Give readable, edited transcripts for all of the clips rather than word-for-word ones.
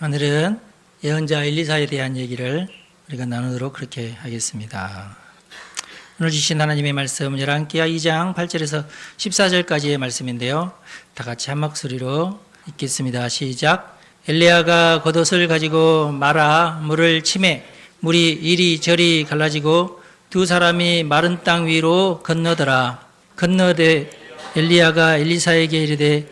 오늘은 예언자 엘리사에 대한 얘기를 우리가 나누도록 그렇게 하겠습니다. 오늘 주신 하나님의 말씀 열왕기하 2장 8절에서 14절까지의 말씀인데요. 다 같이 한 목소리로 읽겠습니다. 시작. 엘리야가 겉옷을 가지고 말아 물을 치매 물이 이리저리 갈라지고 두 사람이 마른 땅 위로 건너더라. 건너되 엘리야가 엘리사에게 이르되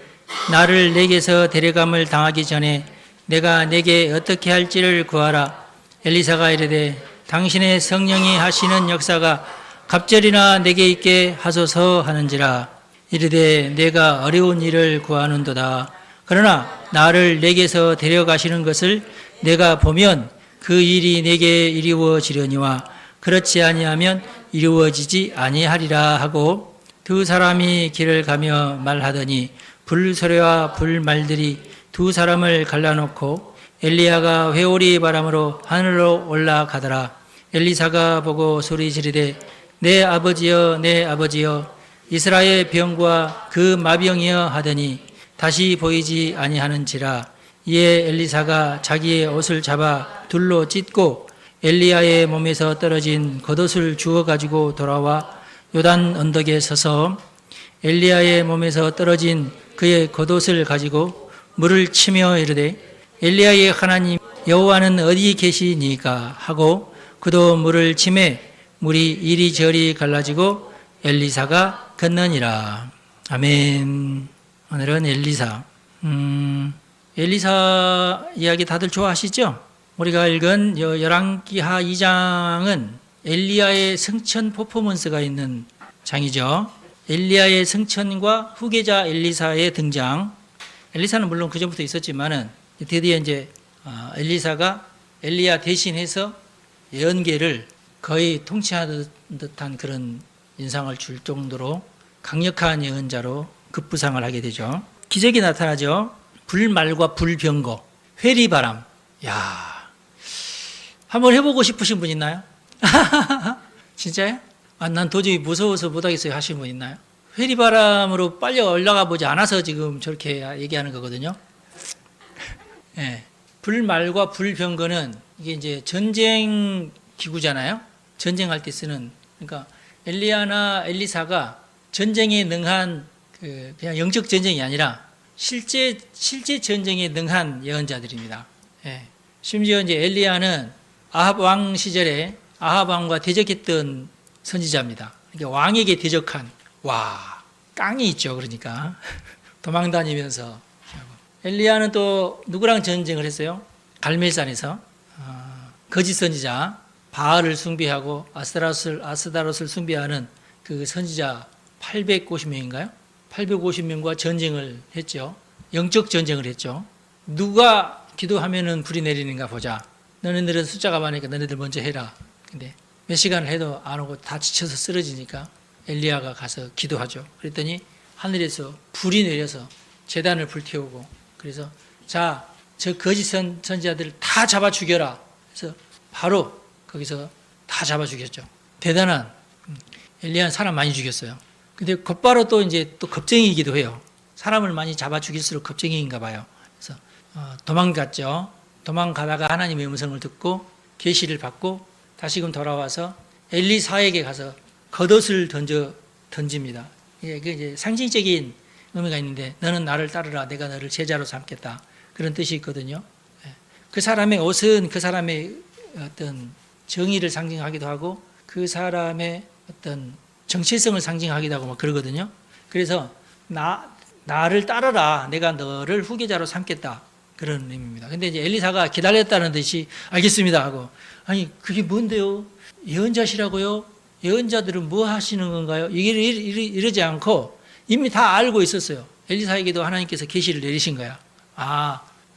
나를 내게서 데려감을 당하기 전에 내가 내게 어떻게 할지를 구하라. 엘리사가 이르되 당신의 성령이 하시는 역사가 갑절이나 내게 있게 하소서 하는지라. 이르되 내가 어려운 일을 구하는도다. 그러나 나를 내게서 데려가시는 것을 내가 보면 그 일이 내게 이루어지려니와 그렇지 아니하면 이루어지지 아니하리라 하고 두 사람이 길을 가며 말하더니 불소리와 불말들이 두 사람을 갈라놓고 엘리야가 회오리 바람으로 하늘로 올라가더라. 엘리사가 보고 소리 지르되 내 아버지여 내 아버지여 이스라엘 병과 그 마병이여 하더니 다시 보이지 아니하는지라. 이에 엘리사가 자기의 옷을 잡아 둘로 찢고 엘리야의 몸에서 떨어진 겉옷을 주워 가지고 돌아와 요단 언덕에 서서 엘리야의 몸에서 떨어진 그의 겉옷을 가지고 물을 치며 이르되 엘리야의 하나님 여호와는 어디 계시니까 하고 그도 물을 치매 물이 이리저리 갈라지고 엘리사가 건너니라. 아멘. 오늘은 엘리사. 엘리사 이야기 다들 좋아하시죠? 우리가 읽은 열왕기하 2장은 엘리야의 승천 퍼포먼스가 있는 장이죠. 엘리야의 승천과 후계자 엘리사의 등장. 엘리사는 물론 그 전부터 있었지만은 드디어 이제 엘리사가 엘리야 대신해서 예언계를 거의 통치하는 듯한 그런 인상을 줄 정도로 강력한 예언자로 급부상을 하게 되죠. 기적이 나타나죠. 불말과 불병거, 회리바람. 야, 한번 해보고 싶으신 분 있나요? 진짜요? 난 도저히 무서워서 못하겠어요 하시는 분 있나요? 회리바람으로 빨리 올라가 보지 않아서 지금 저렇게 얘기하는 거거든요. 네. 불말과 불병거는 이게 이제 전쟁 기구잖아요. 전쟁할 때 쓰는. 그러니까 엘리야나 엘리사가 전쟁에 능한 그냥 영적 전쟁이 아니라 실제 전쟁에 능한 예언자들입니다. 네. 심지어 이제 엘리야는 아합 왕 시절에 아합 왕과 대적했던 선지자입니다. 그러니까 왕에게 대적한 깡이 있죠. 그러니까 도망 다니면서. 엘리야는 또 누구랑 전쟁을 했어요? 갈멜산에서 거짓 선지자 바알을 숭배하고 아스다롯을 숭배하는 그 선지자 850명인가요? 850명과 전쟁을 했죠. 영적 전쟁을 했죠. 누가 기도하면은 불이 내리는가 보자. 너네들은 숫자가 많으니까 너네들 먼저 해라. 근데 몇 시간을 해도 안 오고 다 지쳐서 쓰러지니까 엘리야가 가서 기도하죠. 그랬더니 하늘에서 불이 내려서 제단을 불태우고 그래서 자, 저 거짓 선지자들을 다 잡아 죽여라. 그래서 바로 거기서 다 잡아 죽였죠. 대단한 엘리야는 사람 많이 죽였어요. 근데 곧바로 또 이제 또 겁쟁이이기도 해요. 사람을 많이 잡아 죽일수록 겁쟁이인가 봐요. 그래서 도망갔죠. 도망가다가 하나님의 음성을 듣고 계시를 받고 다시금 돌아와서 엘리사에게 가서 겉옷을 던집니다. 이게 상징적인 의미가 있는데 너는 나를 따르라 내가 너를 제자로 삼겠다 그런 뜻이 있거든요. 그 사람의 옷은 그 사람의 어떤 정의를 상징하기도 하고 그 사람의 어떤 정체성을 상징하기도 하고 막 그러거든요. 그래서 나를 따르라 내가 너를 후계자로 삼겠다 그런 의미입니다. 근데 이제 엘리사가 기다렸다는 듯이 알겠습니다 하고 아니 그게 뭔데요? 예언자시라고요? 예언자들은 뭐 하시는 건가요? 이러지 않고 이미 다 알고 있었어요. 엘리사에게도 하나님께서 계시를 내리신 거야.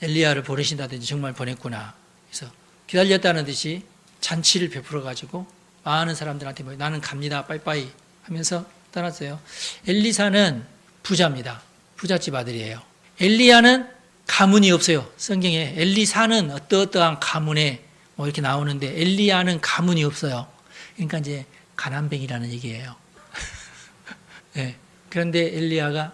엘리야를 보내신다든지 정말 보냈구나. 그래서 기다렸다는 듯이 잔치를 베풀어 가지고 많은 사람들한테 나는 갑니다. 빠이빠이 하면서 떠났어요. 엘리사는 부자입니다. 부잣집 아들이에요. 엘리야는 가문이 없어요. 성경에 엘리사는 어떠한 가문에 이렇게 나오는데 엘리야는 가문이 없어요. 그러니까 이제 가난뱅이라는 얘기예요. 네. 그런데 엘리야가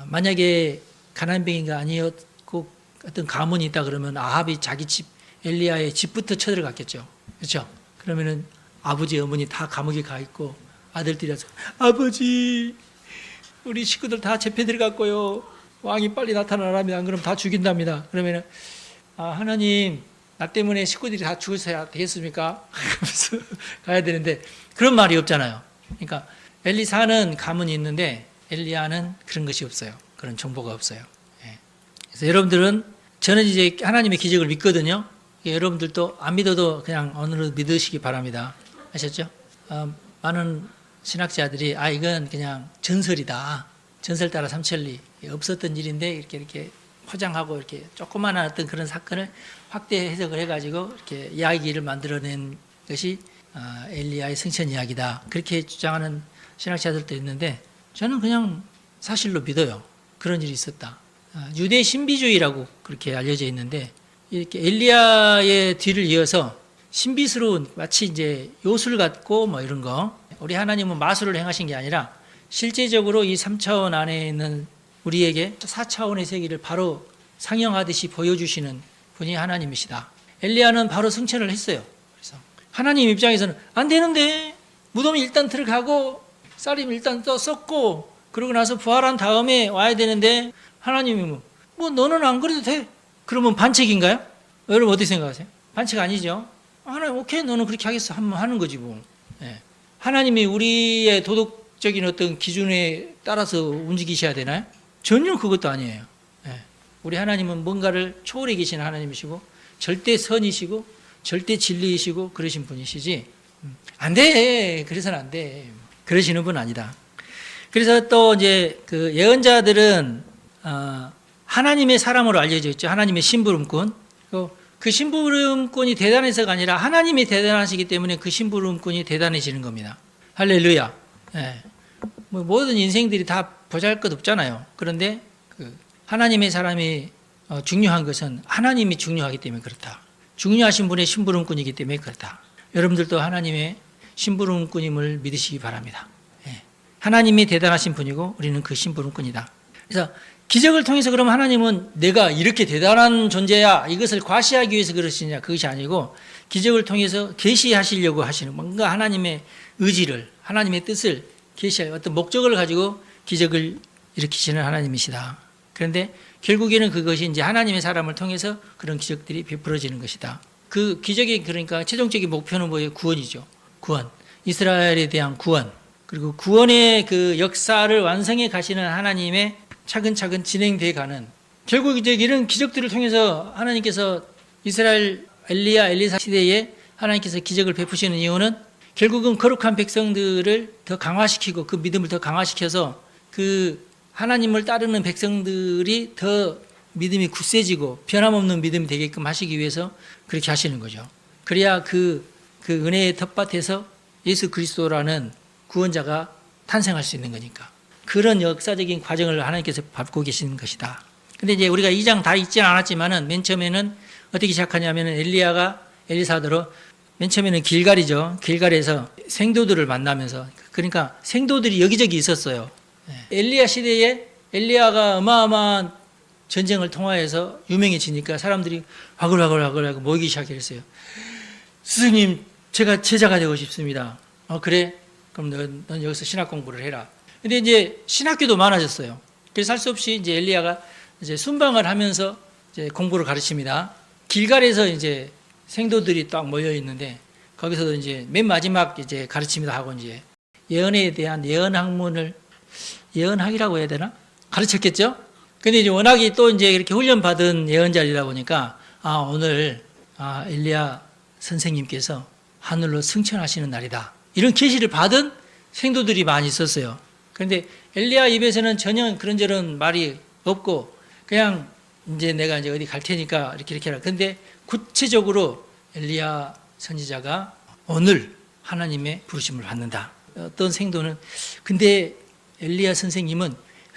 만약에 가난뱅이가 아니었고 어떤 가문이 있다 그러면 아합이 자기 집 엘리야의 집부터 쳐들어갔겠죠. 그렇죠? 그러면은 아버지 어머니 다 감옥에 가 있고 아들들이 와서 아버지 우리 식구들 다 재패 들어갔고요. 왕이 빨리 나타나라면 안 그러면 다 죽인답니다. 그러면은 하나님 나 때문에 식구들이 다 죽으셔야 되겠습니까? 그러면서 가야 되는데 그런 말이 없잖아요. 그러니까 엘리사는 가문이 있는데 엘리야는 그런 것이 없어요. 그런 정보가 없어요. 예. 그래서 여러분들은 저는 이제 하나님의 기적을 믿거든요. 여러분들도 안 믿어도 그냥 어느덧 믿으시기 바랍니다. 아셨죠? 많은 신학자들이 이건 그냥 전설이다. 전설 따라 삼천리 없었던 일인데 이렇게 포장하고 이렇게 조그마한 어떤 그런 사건을 확대 해석을 해가지고 이렇게 이야기를 만들어낸 것이 엘리야의 승천 이야기다. 그렇게 주장하는 신학자들도 있는데 저는 그냥 사실로 믿어요. 그런 일이 있었다. 유대 신비주의라고 그렇게 알려져 있는데 이렇게 엘리야의 뒤를 이어서 신비스러운 마치 이제 요술 같고 뭐 이런 거 우리 하나님은 마술을 행하신 게 아니라 실제적으로 이 3차원 안에 있는 우리에게 4차원의 세계를 바로 상영하듯이 보여주시는 분이 하나님이시다. 엘리야는 바로 승천을 했어요. 그래서 하나님 입장에서는 안 되는데 무덤에 일단 들어가고 쌀임 일단 또 썼고 그러고 나서 부활한 다음에 와야 되는데 하나님이 뭐 너는 안 그래도 돼. 그러면 반칙인가요? 여러분 어떻게 생각하세요? 반칙 아니죠. 하나님 오케이 너는 그렇게 하겠어 하는 거지 뭐. 예. 하나님이 우리의 도덕적인 어떤 기준에 따라서 움직이셔야 되나요? 전혀 그것도 아니에요. 예. 우리 하나님은 뭔가를 초월해 계신 하나님이시고 절대 선이시고 절대 진리이시고 그러신 분이시지 안 돼. 그래서는 안 돼. 그러시는 분 아니다. 그래서 또 이제 그 예언자들은 하나님의 사람으로 알려져 있죠. 하나님의 심부름꾼. 그 심부름꾼이 대단해서가 아니라 하나님이 대단하시기 때문에 그 심부름꾼이 대단해지는 겁니다. 할렐루야. 예. 뭐 모든 인생들이 다 보잘것 없잖아요. 그런데 그 하나님의 사람이 중요한 것은 하나님이 중요하기 때문에 그렇다. 중요하신 분의 심부름꾼이기 때문에 그렇다. 여러분들도 하나님의 심부름꾼임을 믿으시기 바랍니다. 예. 하나님이 대단하신 분이고 우리는 그 심부름꾼이다. 그래서 기적을 통해서 그러면 하나님은 내가 이렇게 대단한 존재야 이것을 과시하기 위해서 그러시냐 그것이 아니고 기적을 통해서 계시하시려고 하시는 뭔가 하나님의 의지를 하나님의 뜻을 계시할 어떤 목적을 가지고 기적을 일으키시는 하나님이시다. 그런데 결국에는 그것이 이제 하나님의 사람을 통해서 그런 기적들이 베풀어지는 것이다. 그 기적의 그러니까 최종적인 목표는 뭐예요? 구원이죠. 구원. 이스라엘에 대한 구원. 그리고 구원의 그 역사를 완성해 가시는 하나님의 차근차근 진행돼 가는 결국 이제 이런 기적들을 통해서 하나님께서 이스라엘 엘리사 시대에 하나님께서 기적을 베푸시는 이유는 결국은 거룩한 백성들을 더 강화시키고 그 믿음을 더 강화시켜서 그 하나님을 따르는 백성들이 더 믿음이 굳세지고 변함없는 믿음이 되게끔 하시기 위해서 그렇게 하시는 거죠. 그래야 그 은혜의 텃밭에서 예수 그리스도라는 구원자가 탄생할 수 있는 거니까. 그런 역사적인 과정을 하나님께서 밟고 계시는 것이다. 근데 이제 우리가 2장 다 읽지는 않았지만은 맨 처음에는 어떻게 시작하냐면은 엘리야가 엘리사더러 맨 처음에는 길갈이죠. 길갈에서 생도들을 만나면서 그러니까 생도들이 여기저기 있었어요. 엘리야 시대에 엘리야가 어마어마한 전쟁을 통하여서 유명해지니까 사람들이 와글와글 모이기 시작했어요. 스승님, 제가 제자가 되고 싶습니다. 그래? 그럼 넌 여기서 신학 공부를 해라. 근데 이제 신학교도 많아졌어요. 그래서 할 수 없이 이제 엘리야가 이제 순방을 하면서 이제 공부를 가르칩니다. 길갈에서 이제 생도들이 딱 모여 있는데 거기서도 이제 맨 마지막 이제 가르침이다 하고 이제 예언에 대한 예언 학문을 예언학이라고 해야 되나? 가르쳤겠죠? 근데 이제 워낙에 또 이제 이렇게 훈련받은 예언자이다 보니까 오늘 엘리야 선생님께서 하늘로 승천하시는 날이다. 이런 계시를 받은 생도들이 많이 있었어요. 그런데 엘리야 입에서는 전혀 그런저런 말이 없고 그냥 이제 내가 이제 어디 갈 테니까 이렇게 하라. 근데 구체적으로 엘리야 선지자가 오늘 하나님의 부르심을 받는다. 어떤 생도는 근데 엘리야 선생님은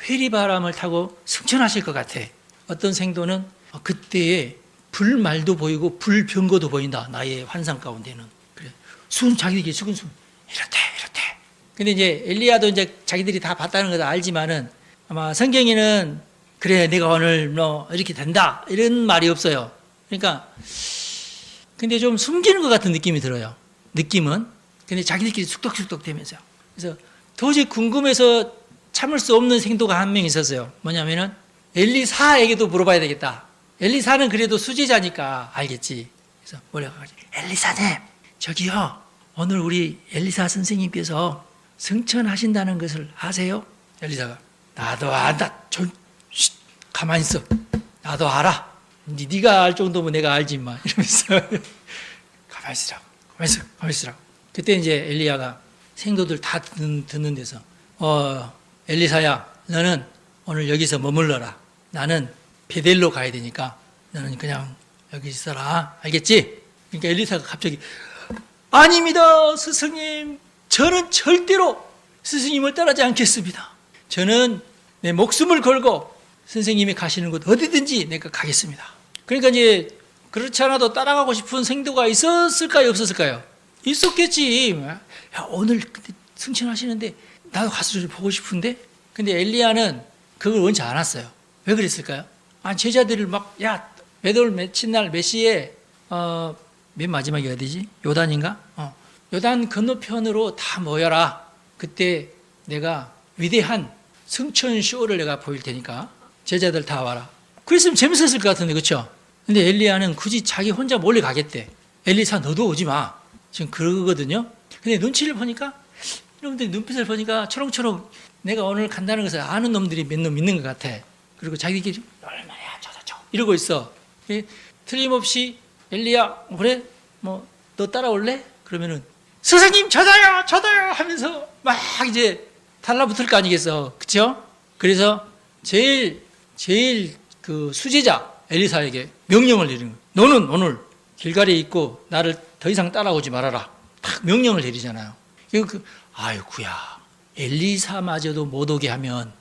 회리바람을 타고 승천하실 것 같아. 어떤 생도는 그때에 불말도 보이고 불병거도 보인다. 나의 환상 가운데는. 그래. 자기들이 죽은 순 이렇대. 근데 이제 엘리야도 이제 자기들이 다 봤다는 걸 알지만은 아마 성경에는 그래 내가 오늘 뭐 이렇게 된다 이런 말이 없어요. 그러니까 근데 좀 숨기는 것 같은 느낌이 들어요. 느낌은. 근데 자기들끼리 쑥덕쑥덕 되면서요. 그래서 도저히 궁금해서 참을 수 없는 생도가 한 명 있었어요. 뭐냐면은 엘리사에게도 물어봐야 되겠다. 엘리사는 그래도 수제자니까 알겠지. 그래서 뭐라고 하지? 엘리사님, 저기요. 오늘 우리 엘리사 선생님께서 승천하신다는 것을 아세요? 엘리사가 나도 안다. 가만히 있어. 나도 알아. 네가 알 정도면 내가 알지 마. 이러면서 가만히 있으라고. 가만히 있으라고. 그때 이제 엘리야가 생도들 다 듣는 데서 엘리사야, 너는 오늘 여기서 머물러라. 나는 베델로 가야 되니까 너는 그냥 여기 있어라. 알겠지? 그러니까 엘리사가 갑자기 아닙니다, 스승님. 저는 절대로 스승님을 따르지 않겠습니다. 저는 내 목숨을 걸고 선생님이 가시는 곳 어디든지 내가 가겠습니다. 그러니까 이제 그렇지 않아도 따라가고 싶은 생도가 있었을까요, 없었을까요? 있었겠지. 야, 오늘 승천하시는데 나도 가서 좀 보고 싶은데. 근데 엘리야는 그걸 원치 않았어요. 왜 그랬을까요? 제자들을 막, 야, 매달 며칠 날 몇 시에 맨 마지막이 어디지? 요단인가? 요단 건너편으로 다 모여라. 그때 내가 위대한 승천 쇼를 내가 보일 테니까 제자들 다 와라. 그랬으면 재밌었을 것 같은데, 그렇죠? 근데 엘리야는 굳이 자기 혼자 몰래 가겠대. 엘리사 너도 오지 마. 지금 그러거든요. 근데 눈치를 보니까, 여러분들 눈빛을 보니까 초롱초롱 내가 오늘 간다는 것을 아는 놈들이 몇 놈 있는 것 같아. 그리고 자기들끼리 얼마야 저저저 이러고 있어. 틀림없이 엘리야, 그래? 뭐 너 따라올래? 그러면은 스승님 저도요 하면서 막 이제 달라붙을 거 아니겠어. 그쵸? 그래서 제일 그 수제자 엘리사에게 명령을 내리는 거예요. 너는 오늘 길갈에 있고 나를 더 이상 따라오지 말아라. 딱 명령을 내리잖아요. 아이고야, 엘리사마저도 못 오게 하면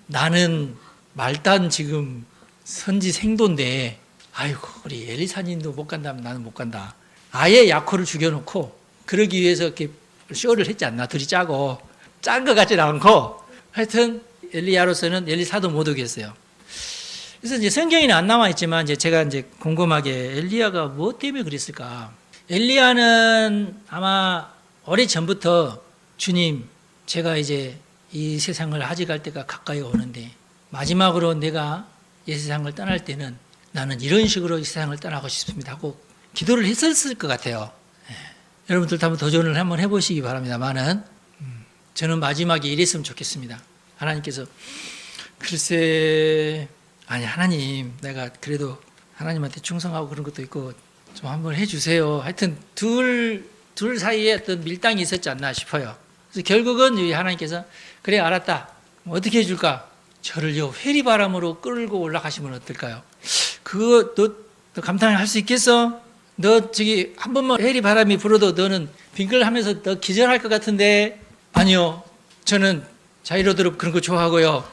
나는 말단 지금 선지 생도인데, 아이고 우리 엘리사님도 못 간다면 나는 못 간다. 아예 야코를 죽여놓고 그러기 위해서 이렇게 쇼를 했지 않나. 둘이 짜고 짠 것 같지는 않고, 하여튼 엘리야로서는 엘리사도 못 오겠어요. 그래서 이제 성경에는 안 나와 있지만 이제 제가 이제 궁금하게 엘리야가 뭐 때문에 그랬을까? 엘리야는 아마 오래 전부터 주님, 제가 이제 이 세상을 하직할 때가 가까이 오는데 마지막으로 내가 이 세상을 떠날 때는 나는 이런 식으로 이 세상을 떠나고 싶습니다 하고 기도를 했었을 것 같아요. 여러분들도 한번 도전을 한번 해보시기 바랍니다만은 저는 마지막에 이랬으면 좋겠습니다. 하나님께서 글쎄, 아니 하나님, 내가 그래도 하나님한테 충성하고 그런 것도 있고 좀 한번 해주세요. 하여튼 둘 사이에 어떤 밀당이 있었지 않나 싶어요. 그래서 결국은 하나님께서 그래 알았다. 어떻게 해줄까? 저를 회리바람으로 끌고 올라가시면 어떨까요? 그거 너 감당할 수 있겠어? 너 저기 한 번만 회리바람이 불어도 너는 빙글하면서 너 기절할 것 같은데. 아니요, 저는 자이로드롭 그런 거 좋아하고요.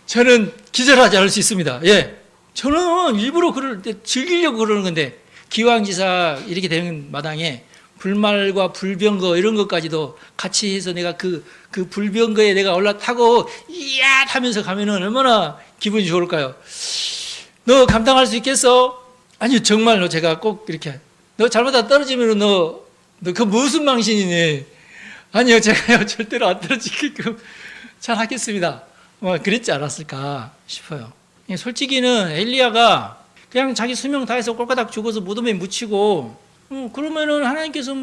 저는 기절하지 않을 수 있습니다. 예, 저는 일부러 즐기려고 그러는 건데, 기왕지사 이렇게 되는 마당에 불말과 불병거 이런 것까지도 같이 해서 내가 그 불병거에 내가 올라타고 이야 하면서 가면은 얼마나 기분이 좋을까요? 너 감당할 수 있겠어? 아니요, 정말로 제가 꼭 이렇게, 너 잘못하다 떨어지면 너 그 무슨 망신이니? 아니요, 제가요 절대로 안 떨어지게끔 잘 하겠습니다. 그랬지 않았을까 싶어요. 솔직히는 엘리야가 그냥 자기 수명 다해서 꼴까닥 죽어서 무덤에 묻히고, 그러면은 하나님께서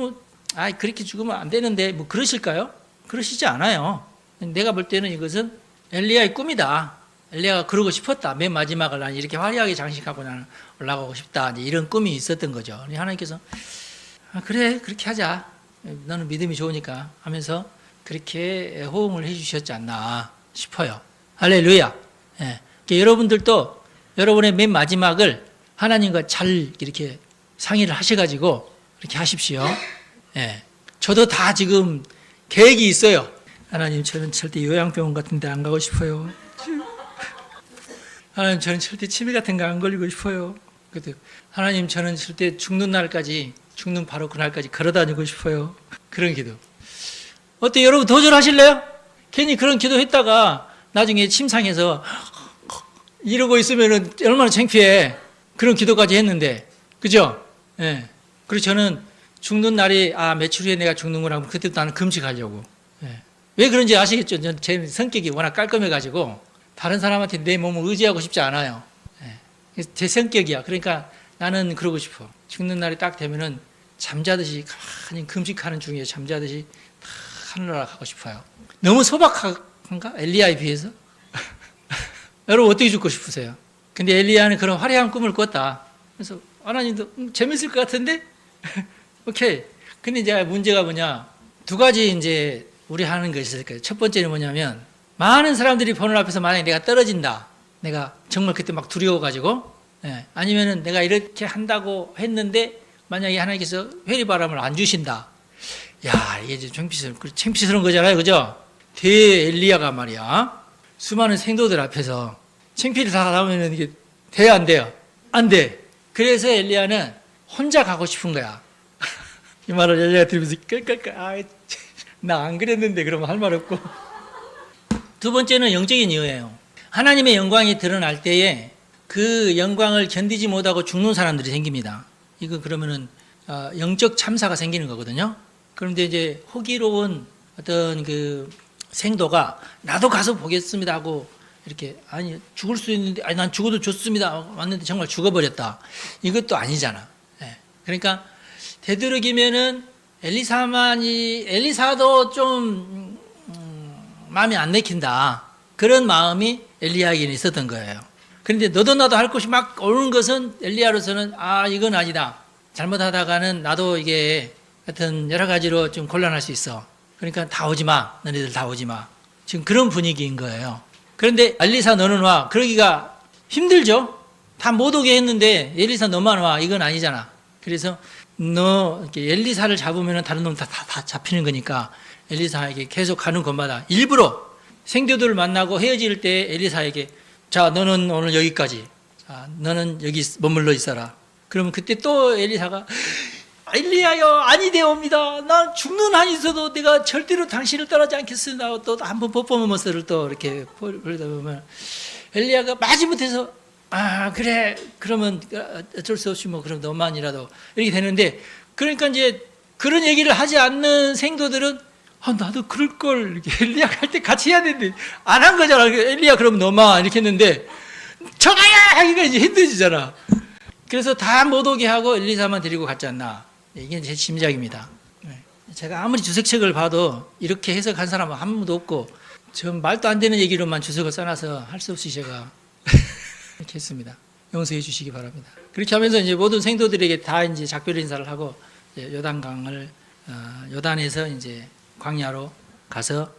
그렇게 죽으면 안 되는데 그러실까요? 그러시지 않아요. 내가 볼 때는 이것은 엘리야의 꿈이다. 엘리야가 그러고 싶었다. 맨 마지막을 난 이렇게 화려하게 장식하고 나는 올라가고 싶다. 이런 꿈이 있었던 거죠. 하나님께서 그래, 그렇게 하자. 너는 믿음이 좋으니까 하면서 그렇게 호응을 해주셨지 않나 싶어요. 할렐루야. 예. 여러분들도 여러분의 맨 마지막을 하나님과 잘 이렇게 상의를 하셔가지고 이렇게 하십시오. 예. 저도 다 지금 계획이 있어요. 하나님, 저는 절대 요양병원 같은 데 안 가고 싶어요. 하나님, 저는 절대 치매 같은 거 안 걸리고 싶어요. 하나님, 저는 절대 죽는 바로 그날까지 걸어다니고 싶어요. 그런 기도. 어때, 여러분 도전하실래요? 괜히 그런 기도 했다가 나중에 침상에서 이러고 있으면은 얼마나 창피해. 그런 기도까지 했는데. 그죠? 예. 그리고 저는 죽는 날이, 며칠 후에 내가 죽는구나. 그때부터 나는 금식하려고. 예. 왜 그런지 아시겠죠? 제 성격이 워낙 깔끔해가지고, 다른 사람한테 내 몸을 의지하고 싶지 않아요. 예. 제 성격이야. 그러니까 나는 그러고 싶어. 죽는 날이 딱 되면은 잠자듯이 가만히 금식하는 중에 잠자듯이 다 하늘나라 가고 싶어요. 너무 소박한가? 엘리야에 비해서? 여러분 어떻게 죽고 싶으세요? 근데 엘리야는 그런 화려한 꿈을 꿨다. 그래서 하나님도 재밌을 것 같은데? 오케이. 근데 이제 문제가 뭐냐? 두 가지 이제 우리 하는 것이 있을 거예요. 첫 번째는 뭐냐면 많은 사람들이 보는 앞에서 만약에 내가 떨어진다. 내가 정말 그때 막 두려워가지고 아니면은 내가 이렇게 한다고 했는데 만약에 하나님께서 회리바람을 안 주신다. 야, 이게 창피스러운 거잖아요. 그죠? 엘리야가 말이야. 수많은 생도들 앞에서 창피를 다 나오면 이게 돼야 안 돼요? 안 돼. 그래서 엘리야는 혼자 가고 싶은 거야. 이 말을 엘리야가 들으면서 나 안 그랬는데 그러면 할 말 없고. 두 번째는 영적인 이유예요. 하나님의 영광이 드러날 때에 그 영광을 견디지 못하고 죽는 사람들이 생깁니다. 이거 그러면은 영적 참사가 생기는 거거든요. 그런데 이제 호기로운 어떤 그 생도가 나도 가서 보겠습니다 하고 이렇게 죽을 수 있는데 난 죽어도 좋습니다 왔는데 정말 죽어버렸다. 이것도 아니잖아. 그러니까 되도록이면은 엘리사도 좀 마음이 안 내킨다. 그런 마음이 엘리야에게는 있었던 거예요. 그런데 너도 나도 할 것이 막 오는 것은 엘리야로서는 이건 아니다. 잘못하다가는 나도 이게 하여튼 여러 가지로 좀 곤란할 수 있어. 그러니까 다 오지 마. 너네들 다 오지 마. 지금 그런 분위기인 거예요. 그런데 엘리사 너는 와. 그러기가 힘들죠. 다 못 오게 했는데 엘리사 너만 와. 이건 아니잖아. 그래서 너 이렇게 엘리사를 잡으면 다른 놈 다 잡히는 거니까 엘리사에게 계속 가는 곳마다 일부러 생도들을 만나고 헤어질 때 엘리사에게 자, 너는 오늘 여기까지. 자, 너는 여기 머물러 있어라. 그러면 그때 또 엘리사가 엘리야여 아니되옵니다. 난 죽는 한이 있어도 내가 절대로 당신을 떠나지 않겠습니다. 또 한 번 퍼포먼스를 또 이렇게 보려다 보면 엘리야가 마지못해서 그래 그러면 어쩔 수 없이 뭐 그럼 너만이라도 이렇게 되는데 그러니까 이제 그런 얘기를 하지 않는 생도들은 나도 그럴 걸 엘리야 갈 때 같이 해야 되는데 안 한 거잖아. 엘리야 그럼 너만 이렇게 했는데 저가야 하기가 이제 힘들지잖아. 그래서 다 못 오게 하고 엘리사만 데리고 갔지 않나. 이게 제 짐작입니다. 제가 아무리 주석책을 봐도 이렇게 해석한 사람은 아무도 없고 전 말도 안 되는 얘기로만 주석을 써놔서 할 수 없이 제가 이렇게 했습니다. 용서해 주시기 바랍니다. 그렇게 하면서 이제 모든 생도들에게 다 이제 작별 인사를 하고 요단강을 요단에서 이제 광야로 가서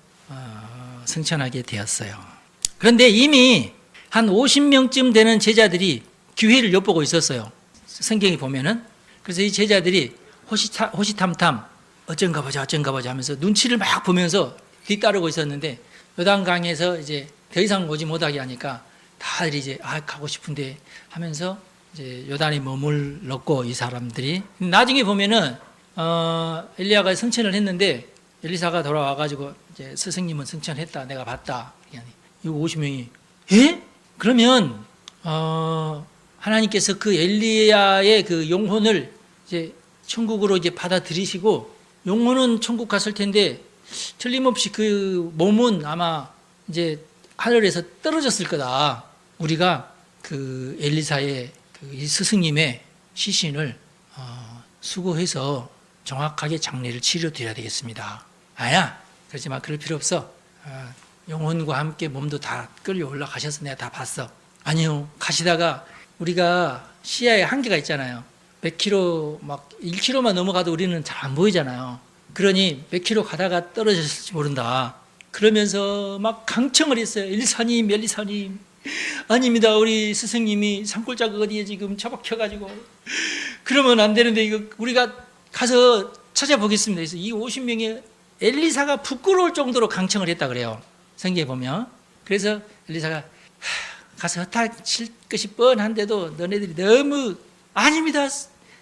승천하게 되었어요. 그런데 이미 한 50명쯤 되는 제자들이 기회를 엿보고 있었어요. 성경에 보면은. 그래서 이 제자들이 호시탐탐 어쩐가 보자 하면서 눈치를 막 보면서 뒤따르고 있었는데 요단강에서 이제 더 이상 오지 못하게 하니까 다들 이제 가고 싶은데 하면서 이제 요단에 머물렀고 이 사람들이 나중에 보면은 엘리야가 승천을 했는데 엘리사가 돌아와가지고 이제 스승님은 승천했다 내가 봤다. 이 50명이 그러면 하나님께서 그 엘리야의 그 영혼을 이제 천국으로 이제 받아들이시고 영혼은 천국 갔을 텐데 틀림없이 그 몸은 아마 이제 하늘에서 떨어졌을 거다. 우리가 그 엘리사의 그 스승님의 시신을 수거해서 정확하게 장례를 치러드려야 되겠습니다. 그러지 마. 그럴 필요 없어. 영혼과 함께 몸도 다 끌려 올라가셔서 내가 다 봤어. 아니요. 가시다가 우리가 시야에 한계가 있잖아요. 몇 킬로 막 1킬로만 넘어가도 우리는 잘 안 보이잖아요. 그러니 몇 킬로 가다가 떨어졌을지 모른다. 그러면서 막 강청을 했어요. 엘리사님 아닙니다. 우리 스승님이 산골짜기 어디에 지금 처박혀가지고 그러면 안 되는데 이거 우리가 가서 찾아보겠습니다. 그래서 이 50명의 엘리사가 부끄러울 정도로 강청을 했다 그래요. 성경에 보면. 그래서 엘리사가 가서 헛탈칠 것이 뻔한데도 너네들이 너무 아닙니다.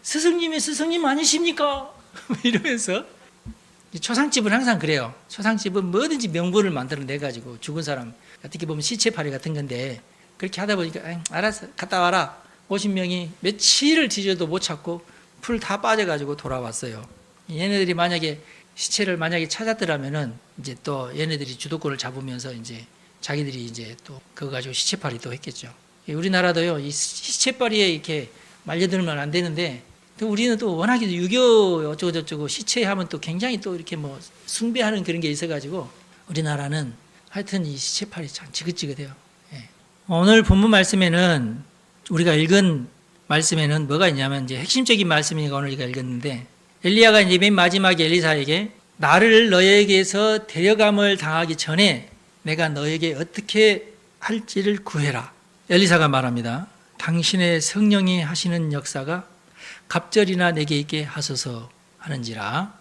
스승님 아니십니까? 이러면서 초상집은 항상 그래요. 초상집은 뭐든지 명분을 만들어내가지고 죽은 사람 어떻게 보면 시체파리 같은 건데 그렇게 하다 보니까 알았어 갔다 와라. 50명이 며칠을 뒤져도 못 찾고 풀 다 빠져가지고 돌아왔어요. 얘네들이 만약에 시체를 만약에 찾았더라면은 이제 또 얘네들이 주도권을 잡으면서 이제 자기들이 이제 또 그거 가지고 시체팔이 또 했겠죠. 우리나라도요 이 시체팔이에 이렇게 말려들면 안 되는데 또 우리는 또 워낙에 유교 어쩌고 저쩌고 시체하면 또 굉장히 또 이렇게 뭐 숭배하는 그런 게 있어가지고 우리나라는 하여튼 이 시체팔이 참 지긋지긋해요. 예. 오늘 본문 말씀에는 우리가 읽은 말씀에는 뭐가 있냐면 이제 핵심적인 말씀이니까 오늘 우리가 읽었는데 엘리야가 이제 맨 마지막에 엘리사에게 나를 너에게서 데려감을 당하기 전에 내가 너에게 어떻게 할지를 구해라. 엘리사가 말합니다. 당신의 성령이 하시는 역사가 갑절이나 내게 있게 하소서 하는지라.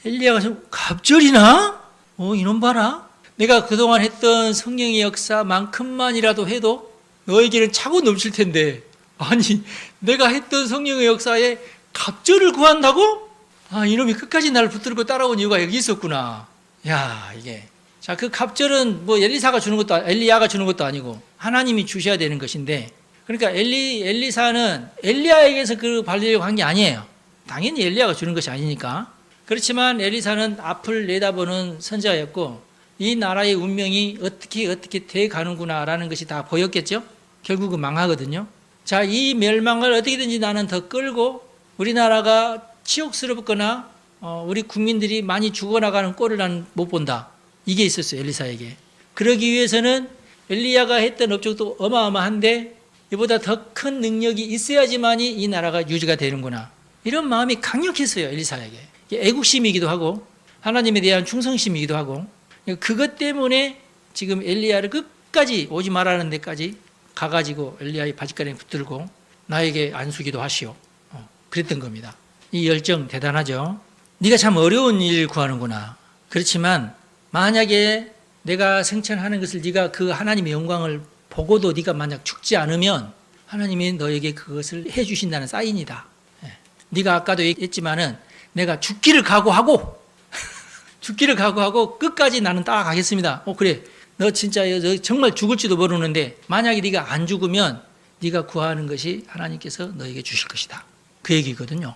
엘리야가 좀 갑절이나? 이놈 봐라. 내가 그동안 했던 성령의 역사만큼만이라도 해도 너에게는 차고 넘칠 텐데 아니 내가 했던 성령의 역사에 갑절을 구한다고? 이놈이 끝까지 나를 붙들고 따라온 이유가 여기 있었구나. 야 이게 자 그 갑절은 뭐 엘리야가 주는 것도 아니고 하나님이 주셔야 되는 것인데 그러니까 엘리사는 엘리야에게서 그 받으려고 한 게 아니에요. 당연히 엘리야가 주는 것이 아니니까. 그렇지만 엘리사는 앞을 내다보는 선지자였고 이 나라의 운명이 어떻게 돼 가는구나라는 것이 다 보였겠죠. 결국은 망하거든요. 자, 이 멸망을 어떻게든지 나는 더 끌고 우리나라가 치욕스럽거나 우리 국민들이 많이 죽어나가는 꼴을 나는 못 본다. 이게 있었어요, 엘리사에게. 그러기 위해서는 엘리야가 했던 업적도 어마어마한데 이보다 더 큰 능력이 있어야지만이 이 나라가 유지가 되는구나. 이런 마음이 강력했어요, 엘리사에게. 애국심이기도 하고 하나님에 대한 충성심이기도 하고 그것 때문에 지금 엘리야를 끝까지 오지 말라는 데까지 가가지고 엘리야의 바짓가랑이 붙들고 나에게 안수기도 하시오. 그랬던 겁니다. 이 열정 대단하죠. 네가 참 어려운 일 구하는구나. 그렇지만 만약에 내가 승천하는 것을 네가 그 하나님의 영광을 보고도 네가 만약 죽지 않으면 하나님이 너에게 그것을 해주신다는 사인이다. 네가 아까도 얘기했지만은 내가 죽기를 각오하고 끝까지 나는 따라가겠습니다. 그래. 너 진짜 너 정말 죽을지도 모르는데 만약에 네가 안 죽으면 네가 구하는 것이 하나님께서 너에게 주실 것이다. 그 얘기거든요.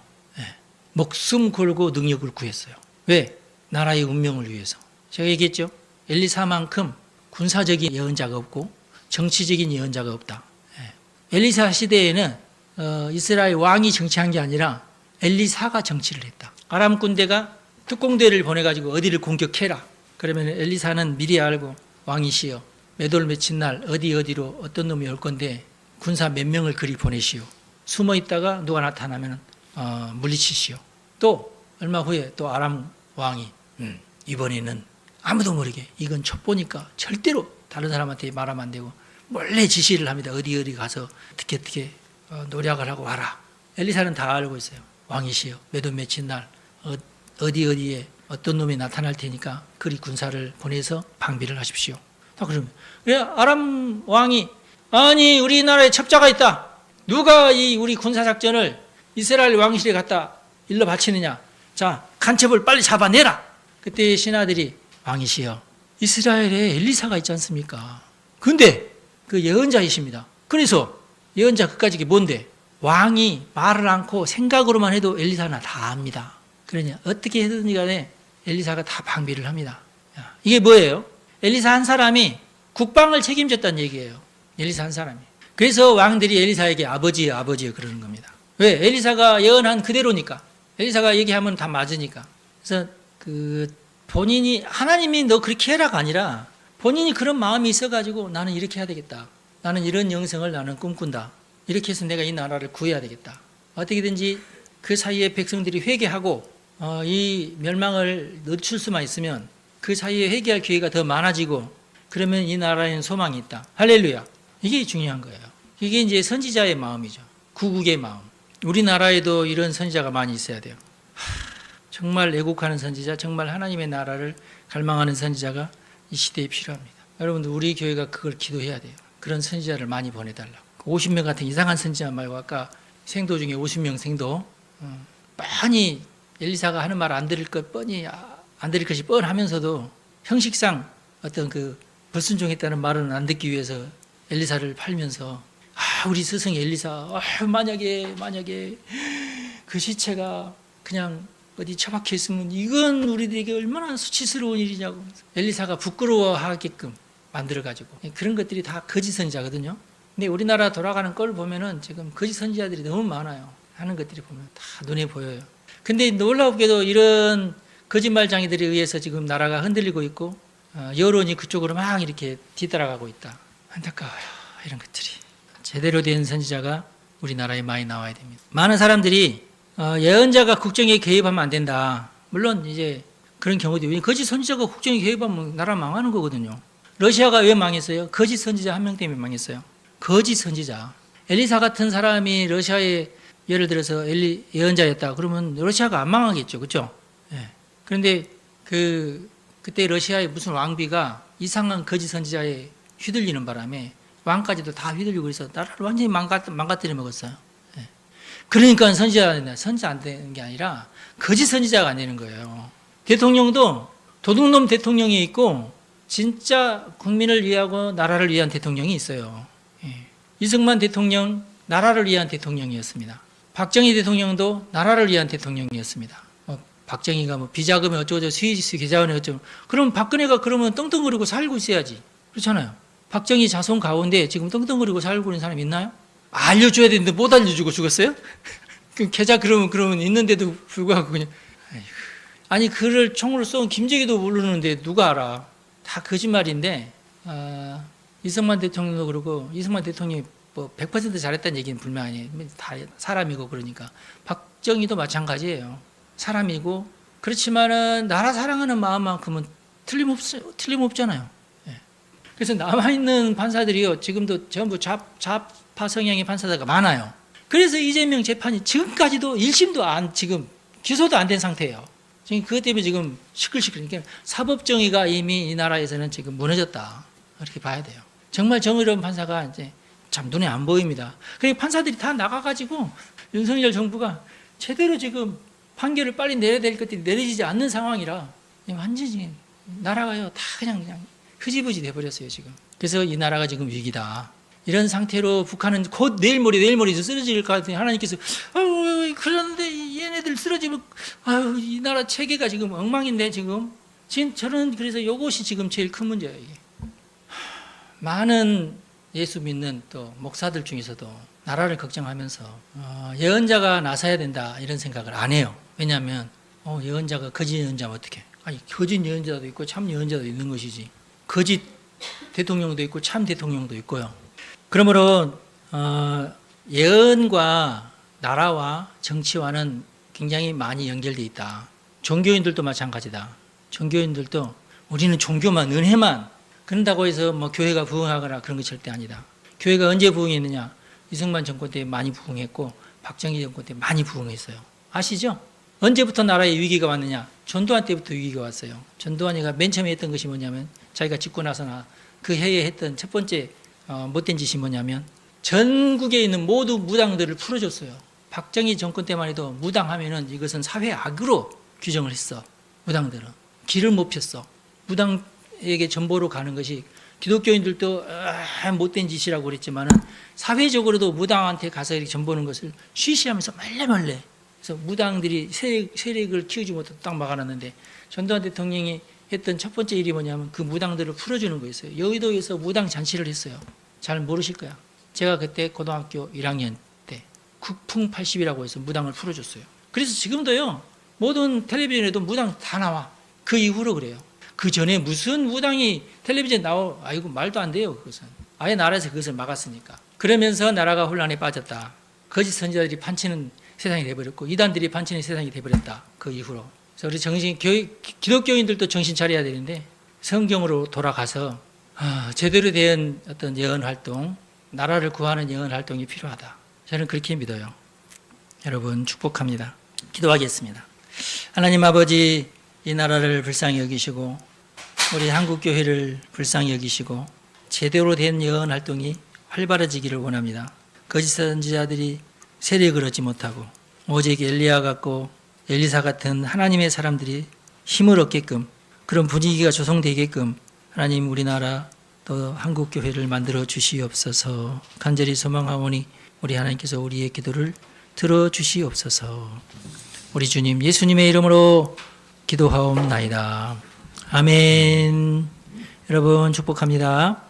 목숨 걸고 능력을 구했어요. 왜? 나라의 운명을 위해서. 제가 얘기했죠. 엘리사만큼 군사적인 예언자가 없고 정치적인 예언자가 없다. 엘리사 시대에는 이스라엘 왕이 정치한 게 아니라 엘리사가 정치를 했다. 아람 군대가 특공대를 보내가지고 어디를 공격해라. 그러면 엘리사는 미리 알고 왕이시여 몇 월 며칠 날 어디로 어떤 놈이 올 건데 군사 몇 명을 그리 보내시오. 숨어 있다가 누가 나타나면 물리치시오. 또 얼마 후에 또 아람 왕이 이번에는 아무도 모르게 이건 첩보니까 절대로 다른 사람한테 말하면 안 되고 몰래 지시를 합니다. 어디 가서 어떻게 노력을 하고 와라. 엘리사는 다 알고 있어요. 왕이시여 몇 월 며칠 날 어디에 어떤 놈이 나타날 테니까 그리 군사를 보내서 방비를 하십시오. 다 그러면 아람 왕이 아니 우리나라에 첩자가 있다. 누가 이 우리 군사작전을 이스라엘 왕실에 갖다 일러 바치느냐. 자 간첩을 빨리 잡아내라. 그때 신하들이 왕이시여 이스라엘에 엘리사가 있지 않습니까? 근데 그 예언자이십니다. 그래서 예언자 그까지 게 뭔데? 왕이 말을 않고 생각으로만 해도 엘리사나 다 압니다. 그러냐 어떻게 해든지 간에 엘리사가 다 방비를 합니다. 이게 뭐예요? 엘리사 한 사람이 국방을 책임졌다는 얘기예요. 엘리사 한 사람이. 그래서 왕들이 엘리사에게 아버지요 그러는 겁니다. 왜? 엘리사가 예언한 그대로니까. 엘리사가 얘기하면 다 맞으니까. 그래서 본인이 하나님이 너 그렇게 해라가 아니라 본인이 그런 마음이 있어가지고 나는 이렇게 해야 되겠다. 나는 이런 영성을 나는 꿈꾼다. 이렇게 해서 내가 이 나라를 구해야 되겠다. 어떻게든지 그 사이에 백성들이 회개하고 이 멸망을 늦출 수만 있으면 그 사이에 회개할 기회가 더 많아지고 그러면 이 나라에는 소망이 있다. 할렐루야. 이게 중요한 거예요. 이게 이제 선지자의 마음이죠. 구국의 마음. 우리나라에도 이런 선지자가 많이 있어야 돼요. 정말 애국하는 선지자, 정말 하나님의 나라를 갈망하는 선지자가 이 시대에 필요합니다. 여러분들 우리 교회가 그걸 기도해야 돼요. 그런 선지자를 많이 보내달라고. 50명 같은 이상한 선지자 말고 아까 생도 중에 50명 생도 뻔히 엘리사가 하는 말 안 들을 것이 뻔하면서도 형식상 어떤 그 불순종했다는 말은 안 듣기 위해서 엘리사를 팔면서 우리 스승 엘리사 만약에 그 시체가 그냥 어디 처박혀 있으면 이건 우리들에게 얼마나 수치스러운 일이냐고 엘리사가 부끄러워하게끔 만들어가지고 그런 것들이 다 거짓 선지자거든요. 근데 우리나라 돌아가는 걸 보면은 지금 거짓 선지자들이 너무 많아요. 하는 것들이 보면 다 눈에 보여요. 근데 놀랍게도 이런 거짓말장이들에 의해서 지금 나라가 흔들리고 있고 여론이 그쪽으로 막 이렇게 뒤따라가고 있다. 안타까워요. 이런 것들이. 제대로 된 선지자가 우리나라에 많이 나와야 됩니다. 많은 사람들이 예언자가 국정에 개입하면 안 된다. 물론 이제 그런 경우도 있고 거짓 선지자가 국정에 개입하면 나라 망하는 거거든요. 러시아가 왜 망했어요? 거짓 선지자 한 명 때문에 망했어요. 거짓 선지자. 엘리사 같은 사람이 러시아에 예를 들어서 예언자였다. 그러면 러시아가 안 망하겠죠. 그렇죠? 예. 그런데 그때 러시아의 무슨 왕비가 이상한 거짓 선지자에 휘둘리는 바람에 왕까지도 다 휘둘리고 그래서 나라를 완전히 망가뜨려 먹었어요. 예. 그러니까 선지자 안 되는 게 아니라 거짓 선지자가 안 되는 거예요. 대통령도 도둑놈 대통령이 있고 진짜 국민을 위하고 나라를 위한 대통령이 있어요. 예. 이승만 대통령 나라를 위한 대통령이었습니다. 박정희 대통령도 나라를 위한 대통령이었습니다. 박정희가 비자금이 어쩌고 스위스 계좌원에 어쩌고 그럼 박근혜가 그러면 떵떵거리고 살고 있어야지. 그렇잖아요. 박정희 자손 가운데 지금 떵떵거리고 살고 있는 사람 있나요? 알려줘야 되는데 못 알려주고 죽었어요? 그 계좌 그러면 있는데도 불구하고 그냥 아니 그를 총으로 쏜 김재기도 모르는데 누가 알아? 다 거짓말인데 이승만 대통령도 그러고 이승만 대통령이 100% 잘했다는 얘기는 분명 아니에요. 다 사람이고 그러니까 박정희도 마찬가지예요. 사람이고 그렇지만은 나라 사랑하는 마음만큼은 틀림없잖아요. 예. 그래서 남아있는 판사들이요 지금도 전부 좌파 성향의 판사가 많아요. 그래서 이재명 재판이 지금까지도 1심도 지금 기소도 안 된 상태예요. 지금 그것 때문에 지금 시끌시끌. 사법정의가 이미 이 나라에서는 지금 무너졌다. 그렇게 봐야 돼요. 정말 정의로운 판사가 이제 참 눈에 안 보입니다. 그러니까 판사들이 다 나가가지고 윤석열 정부가 제대로 지금 판결을 빨리 내려야 될 것들이 내려지지 않는 상황이라 완전히 나라가요 다 그냥 흐지부지 돼버렸어요 지금. 그래서 이 나라가 지금 위기다. 이런 상태로 북한은 곧 내일 모레 쓰러질 것 같으니 하나님께서 그런데 얘네들 쓰러지면 이 나라 체계가 지금 엉망인데 지금 저는 그래서 이것이 지금 제일 큰 문제예요. 이게. 많은 예수 믿는 또 목사들 중에서도 나라를 걱정하면서 예언자가 나서야 된다 이런 생각을 안 해요. 왜냐하면 예언자가 거짓 예언자면 어떡해? 아니 거짓 예언자도 있고 참 예언자도 있는 것이지. 거짓 대통령도 있고 참 대통령도 있고요. 그러므로 예언과 나라와 정치와는 굉장히 많이 연결되어 있다. 종교인들도 마찬가지다. 종교인들도 우리는 종교만 은혜만 그런다고 해서 교회가 부흥하거나 그런 게 절대 아니다. 교회가 언제 부흥했느냐? 이승만 정권 때 많이 부흥했고 박정희 정권 때 많이 부흥했어요. 아시죠? 언제부터 나라에 위기가 왔느냐? 전두환 때부터 위기가 왔어요. 전두환이가 맨 처음에 했던 것이 뭐냐면 자기가 짓고 나서나 그 해에 했던 첫 번째 못된 짓이 뭐냐면 전국에 있는 모두 무당들을 풀어줬어요. 박정희 정권 때만 해도 무당하면은 이것은 사회악으로 규정을 했어. 무당들은 길을 못 폈어. 무당에게 전보로 가는 것이 기독교인들도 못된 짓이라고 그랬지만은 사회적으로도 무당한테 가서 이렇게 전보는 것을 쉬쉬하면서 말래말래. 그래서 무당들이 세력을 키우지 못해서 딱 막아놨는데 전두환 대통령이 했던 첫 번째 일이 뭐냐면 그 무당들을 풀어주는 거였어요. 여의도에서 무당 잔치를 했어요. 잘 모르실 거야. 제가 그때 고등학교 1학년 때 국풍 80이라고 해서 무당을 풀어줬어요. 그래서 지금도요 모든 텔레비전에도 무당 다 나와. 그 이후로 그래요. 그 전에 무슨 무당이 텔레비전 아이고 말도 안 돼요. 그것은 아예 나라에서 그것을 막았으니까. 그러면서 나라가 혼란에 빠졌다. 거짓 선지자들이 판치는 세상이 돼버렸고 이단들이 판치는 세상이 돼버렸다. 그 이후로. 그래서 우리 기독교인들도 정신 차려야 되는데 성경으로 돌아가서 제대로 된 어떤 예언 활동, 나라를 구하는 예언 활동이 필요하다. 저는 그렇게 믿어요. 여러분 축복합니다. 기도하겠습니다. 하나님 아버지, 이 나라를 불쌍히 여기시고 우리 한국교회를 불쌍히 여기시고 제대로 된 예언 활동이 활발해지기를 원합니다. 거짓 선지자들이 세력을 얻지 못하고 오직 엘리야 같고 엘리사 같은 하나님의 사람들이 힘을 얻게끔 그런 분위기가 조성되게끔 하나님 우리나라 또 한국 교회를 만들어 주시옵소서. 간절히 소망하오니 우리 하나님께서 우리의 기도를 들어 주시옵소서. 우리 주님 예수님의 이름으로 기도하옵나이다. 아멘. 여러분 축복합니다.